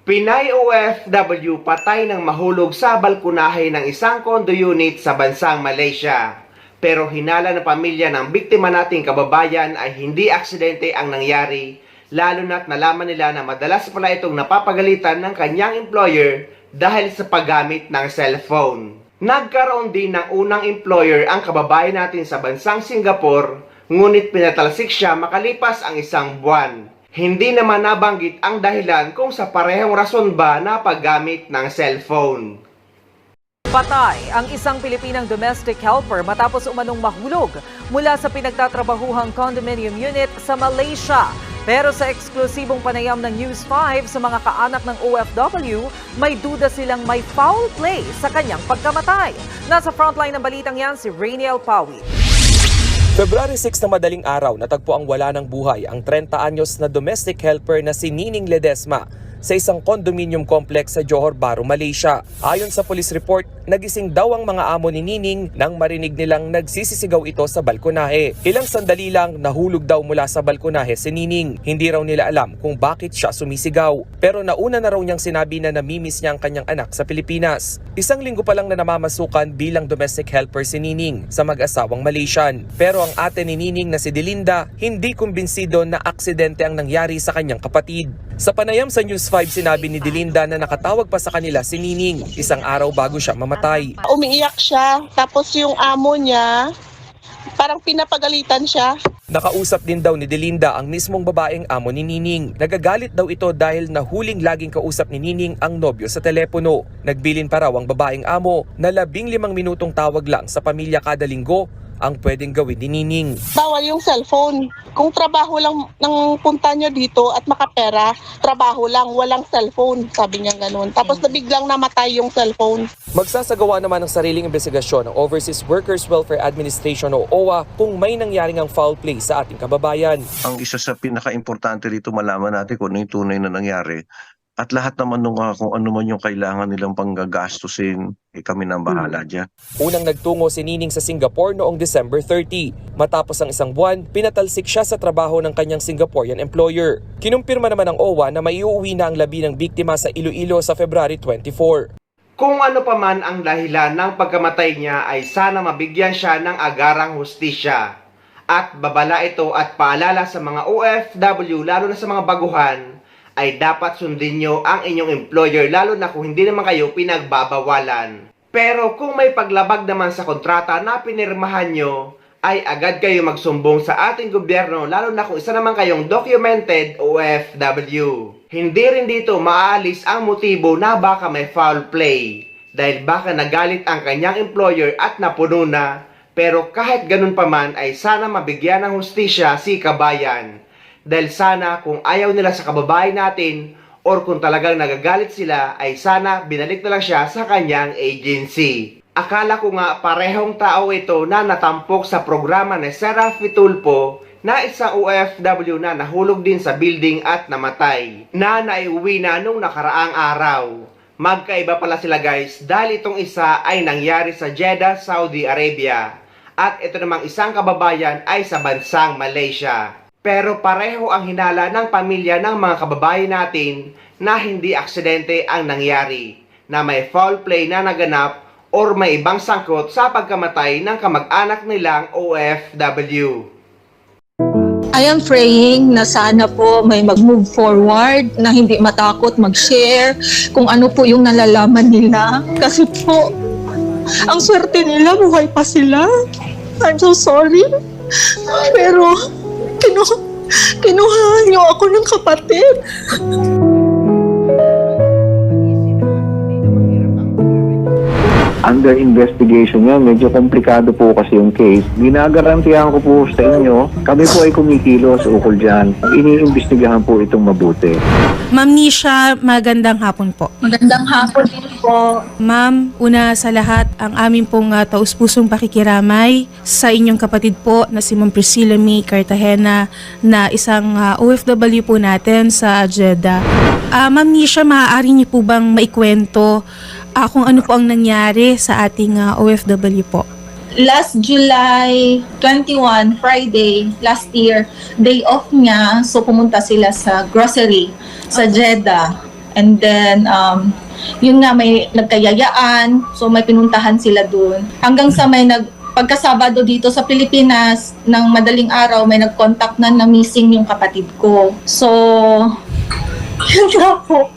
Pinay OFW patay ng mahulog sa balkonahe ng isang condo unit sa bansang Malaysia. Pero hinala ng pamilya ng biktima nating kababayan ay hindi aksidente ang nangyari, lalo na't nalaman nila na madalas pala itong napapagalitan ng kanyang employer dahil sa paggamit ng cellphone. Nagkaroon din ng unang employer ang kababayan natin sa bansang Singapore, ngunit pinatalsik siya makalipas ang isang buwan. Hindi naman nabanggit ang dahilan kung sa parehong rason ba na paggamit ng cellphone. Patay ang isang Pilipinang domestic helper matapos umanong mahulog mula sa pinagtatrabahuhang condominium unit sa Malaysia. Pero sa eksklusibong panayam ng News 5 sa mga kaanak ng OFW, may duda silang may foul play sa kanyang pagkamatay. Nasa frontline ng balitang yan si Rainiel Pawi. February 6 na madaling araw, natagpo ang wala ng buhay ang 30 anyos na domestic helper na si Nining Ledesma sa isang condominium complex sa Johor Bahru, Malaysia. Ayon sa police report, nagising daw ang mga amo ni Nining nang marinig nilang nagsisisigaw ito sa balkonahe. Ilang sandali lang, nahulog daw mula sa balkonahe si Nining. Hindi raw nila alam kung bakit siya sumisigaw. Pero nauna na raw niyang sinabi na namimiss niya ang kanyang anak sa Pilipinas. Isang linggo pa lang na namamasukan bilang domestic helper si Nining sa mag-asawang Malaysian. Pero ang ate ni Nining na si Delinda, hindi kumbinsido na aksidente ang nangyari sa kanyang kapatid. Sa panayam sa News 5, sinabi ni Delinda na nakatawag pa sa kanila si Nining isang araw bago siya mamatay. Umiiyak siya, tapos yung amo niya, parang pinapagalitan siya. Nakausap din daw ni Delinda ang mismong babaeng amo ni Nining. Nagagalit daw ito dahil nahuling laging kausap ni Nining ang nobyo sa telepono. Nagbilin pa raw ang babaeng amo na 15 minutong tawag lang sa pamilya kada linggo ang pwedeng gawin ni Nining. Bawal yung cellphone. Kung trabaho lang ng punta niya dito at makapera, trabaho lang, walang cellphone, sabi niya ganun. Tapos biglang namatay yung cellphone. Magsasagawa naman ng sariling investigasyon ng Overseas Workers Welfare Administration o OWA kung may nangyaring ang foul play sa ating kababayan. Ang isa sa pinaka-importante rito malaman natin kung ano yung tunay na nangyari. At lahat naman nung kung ano man yung kailangan nilang panggagastusin, kami nang bahala dyan. Unang nagtungo si Nining sa Singapore noong December 30. Matapos ang isang buwan, pinatalsik siya sa trabaho ng kanyang Singaporean employer. Kinumpirma naman ng OWA na maiuwi na ang labi ng biktima sa Iloilo sa February 24. Kung ano pa man ang dahilan ng pagkamatay niya ay sana mabigyan siya ng agarang hustisya. At babala ito at paalala sa mga OFW lalo na sa mga baguhan ay dapat sundin nyo ang inyong employer lalo na kung hindi naman kayo pinagbabawalan. Pero kung may paglabag naman sa kontrata na pinirmahan nyo, ay agad kayo magsumbong sa ating gobyerno lalo na kung isa naman kayong documented OFW. Hindi rin dito maaalis ang motibo na baka may foul play dahil baka nagalit ang kanyang employer at napuno na. Pero kahit ganun pa man ay sana mabigyan ng hustisya si kabayan. Dahil sana kung ayaw nila sa kababayan natin or kung talagang nagagalit sila ay sana binalik na lang siya sa kanyang agency. Akala ko nga parehong tao ito na natampok sa programa ni Serafi Tulpo na isang OFW na nahulog din sa building at namatay na naiuwi na nung nakaraang araw. Magkaiba pala sila guys dahil itong isa ay nangyari sa Jeddah, Saudi Arabia at ito namang isang kababayan ay sa bansang Malaysia. Pero pareho ang hinala ng pamilya ng mga kababayan natin na hindi aksidente ang nangyari, na may foul play na naganap or may ibang sangkot sa pagkamatay ng kamag-anak nilang OFW. I am praying na sana po may mag-move forward, na hindi matakot mag-share kung ano po yung nalalaman nila. Kasi po, ang swerte nila, buhay pa sila. I'm so sorry. Pero, kinuha niyo ako ng kapatid. Under investigation yan, medyo komplikado po kasi yung case. Ginagarantiyan ko po sa inyo, kami po ay kumikilos ukol dyan. Iniimbestigahan po itong mabuti. Ma'am Nisha, magandang hapon po. Magandang hapon din po. Ma'am, una sa lahat, ang aming pong taus-pusong pakikiramay sa inyong kapatid po na si Ma'am Priscilla May Cartagena na isang OFW po natin sa Jeddah. Ma'am Nisha, maaari niyo po bang maikwento kung ano po ang nangyari sa ating OFW po? Last July 21, Friday, last year, day off niya. So pumunta sila sa grocery sa Jeddah. And then, yun nga, may nagkayayaan. So, may pinuntahan sila dun. Hanggang sa may pagkasabado dito sa Pilipinas, ng madaling araw, may nag-contact na missing yung kapatid ko. So, yun nga po.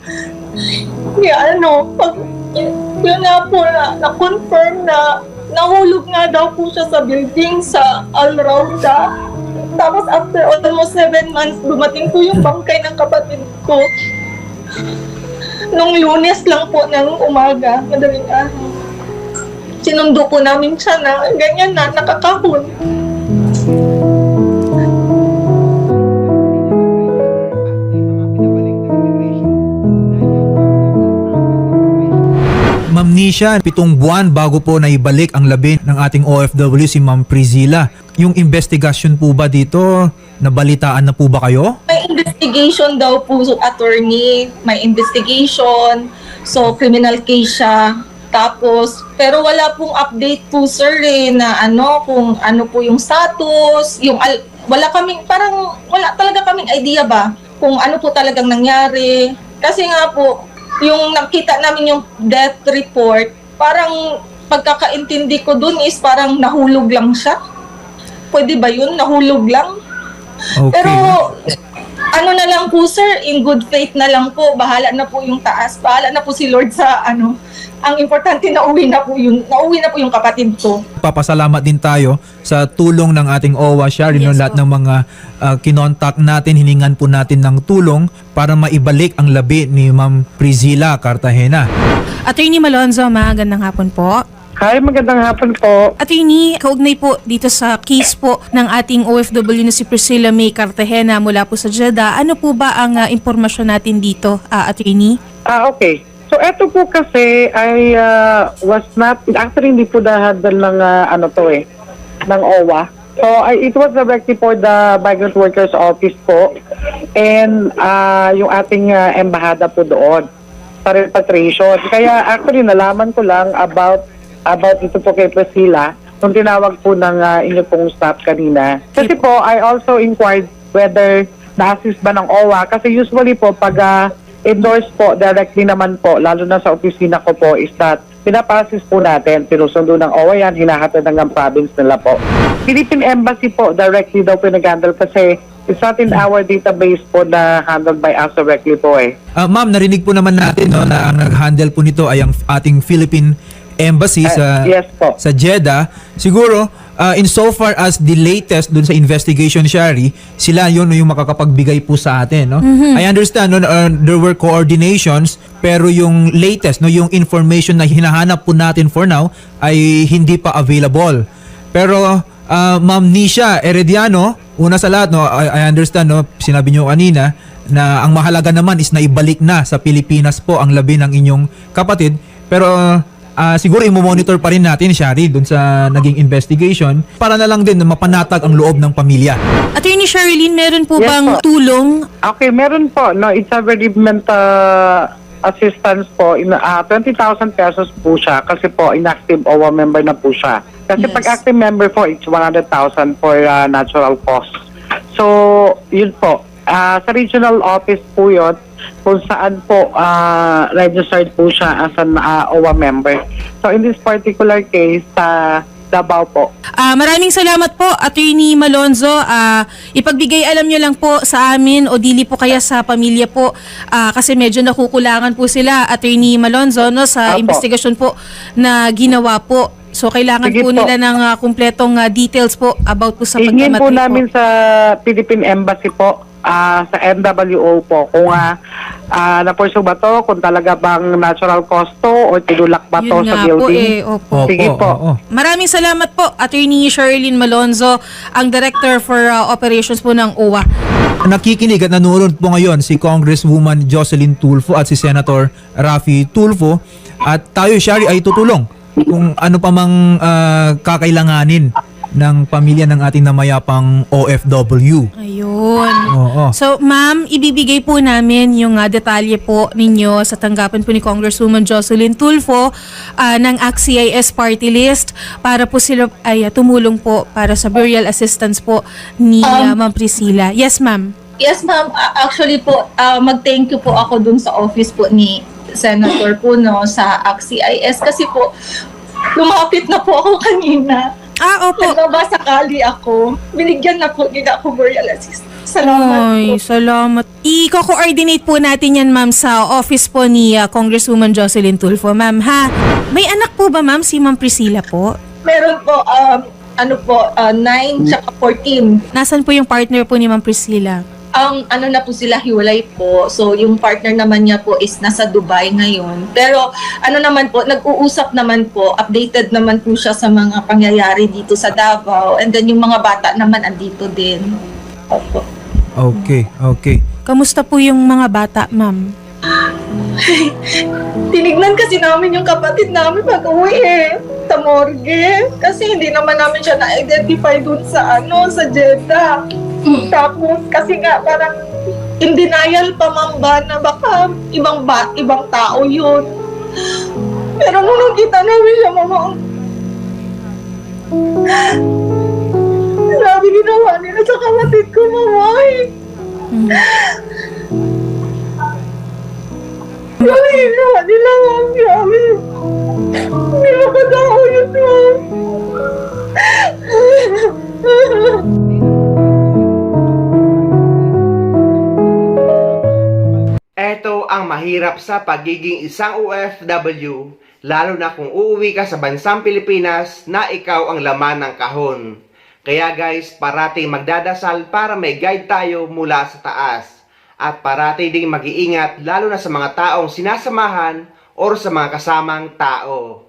Yun nga po na-confirm na nahulog nga daw po siya sa building sa Al Rauda. Tapos after almost 7 months, dumating po yung bangkay ng kapatid ko. Nung Lunes lang po ng umaga, madaling araw. Sinundo po namin siya na ganyan na, nakakahon. Ma'am Nisha, 7 buwan bago po naibalik ang labi ng ating OFW si Ma'am Priscilla. Yung investigation po ba dito, nabalitaan na po ba kayo? May investigation daw po, attorney. May investigation. So, criminal case siya. Tapos, pero wala pong update po, sir, na kung ano po yung status. Wala talaga kaming idea ba kung ano po talagang nangyari. Kasi nga po, yung nakita namin yung death report, parang pagkakaintindi ko dun is parang nahulog lang siya. Pwede ba yun? Nahulog lang? Okay. Pero ano na lang po, sir, in good faith na lang po, bahala na po yung taas, bahala na po si Lord sa ang importante nauwi na po yung kapatid ko. Papasalamat din tayo sa tulong ng ating OWA, Shari, Yes, lahat po. ng mga kinontak natin, hiningan po natin ng tulong para maibalik ang labi ni Ma'am Priscilla Cartagena. Attorney Malonzo, magandang hapon po. Hi, magandang hapon po. Attorney, kaugnay po dito sa case po ng ating OFW na si Priscilla May Cartagena mula po sa Jeddah. Ano po ba ang impormasyon natin dito, Attorney? Okay. So, eto po kasi ay was not, actually hindi po na-handle ng ng OWA. So, it was directly for the Migrant Workers Office po and yung ating embahada po doon sa repatriation. Kaya actually nalaman ko lang about ito po kay Priscilla nung tinawag po ng inyo pong staff kanina. Kasi po, I also inquired whether na-assist ba ng OWA kasi usually po pag endorse po directly naman po, lalo na sa opisina ko po, is that pinapasis po natin, sinusundo ng OWA yan, hinahatid ng province nila po. Philippine Embassy po, directly daw pinag-handle kasi it's not in our database po na handled by us directly po eh. Ma'am, narinig po naman natin na ang nag-handle po nito ay ang ating Philippine Embassy Yes po. sa Jeddah. Siguro, insofar as the latest dun sa investigation, Shari, sila yun yung makakapagbigay po sa atin. No? I understand there were coordinations, pero yung latest, yung information na hinahanap po natin for now ay hindi pa available. Pero Ma'am Nisha Herediano, una sa lahat, I understand, sinabi nyo kanina na ang mahalaga naman is na ibalik na sa Pilipinas po ang labi ng inyong kapatid. Pero siguro i-monitor pa rin natin, Shari, dun sa naging investigation para na lang din na mapanatag ang loob ng pamilya. Attorney Sherilyn, meron po Yes, bang po. tulong? Okay, meron po. No, it's a bereavement assistance po. 20,000 pesos po siya kasi po inactive OWA member na po siya. Kasi Yes. pag active member po, it's 100,000 for natural costs. So, yun po. Sa regional office po yun, kung saan po registered po siya as an OWA member. So, in this particular case, Davao po. Maraming salamat po, Attorney Malonzo. Ipagbigay alam nyo lang po sa amin o dili po kaya sa pamilya po kasi medyo nakukulangan po sila, Attorney Malonzo, sa Apo. investigasyon po na ginawa po. So kailangan Sige po po. nila ng kumpletong details po about po sa Hingin pagkamatay po po. namin sa Philippine Embassy po, sa NWO po, kung na-pursue ba to, kung talaga bang natural cause to or tinulak ba to Yun sa nga building. po opo. Sige po. Oo. Maraming salamat po, Attorney Sherilyn Malonzo, ang Director for Operations po ng OWA. Nakikinig at nanonood po ngayon si Congresswoman Jocelyn Tulfo at si Senator Raffy Tulfo, at tayo, Shari, ay tutulong kung ano pa mang kakailanganin ng pamilya ng ating namayapang OFW. Ayun. Oo. So, ma'am, ibibigay po namin yung detalye po ninyo sa tanggapan po ni Congresswoman Jocelyn Tulfo ng ACT-CIS party list para po sila ay tumulong po para sa burial assistance po ni Ma'am Priscilla. Yes, ma'am. Yes, ma'am. Actually po, mag-thank you po ako dun sa office po ni Senator Puno sa ACT-CIS kasi po, lumapit na po ako kanina. Opo. Nagbabasakali ako. Binigyan na po nila ako burial assistance. Salamat po. Ay, salamat. I-coordinate po natin yan, ma'am, sa office po ni Congresswoman Jocelyn Tulfo, ma'am, ha? May anak po ba, ma'am, si Ma'am Priscilla po? Meron po, 9 tsaka 14. Nasaan po yung partner po ni Ma'am Priscilla? Ang ano na po sila, hiwalay po. So, yung partner naman niya po is nasa Dubai ngayon. Pero, ano naman po, nag-uusap naman po, updated naman po siya sa mga pangyayari dito sa Davao. And then, yung mga bata naman andito din. Opo. Okay. Kamusta po yung mga bata, ma'am? Tinignan kasi namin yung kapatid namin pag-uwi sa morgue. Kasi hindi naman namin siya na-identify dun sa sa Jeddah. Tapos kasi nga parang in denial pa mamba na baka ibang tao yun. Pero nung nakita namin siya, mama, grabe ginawa nila sa kapatid ko, mama. Grabe ginawa nila, ma'am. Grabe. Hindi makatao yun, ma'am. Ito ang mahirap sa pagiging isang OFW, lalo na kung uuwi ka sa bansang Pilipinas na ikaw ang laman ng kahon. Kaya guys, parating magdadasal para may guide tayo mula sa taas. At parati ding mag-iingat lalo na sa mga taong sinasamahan o sa mga kasamang tao.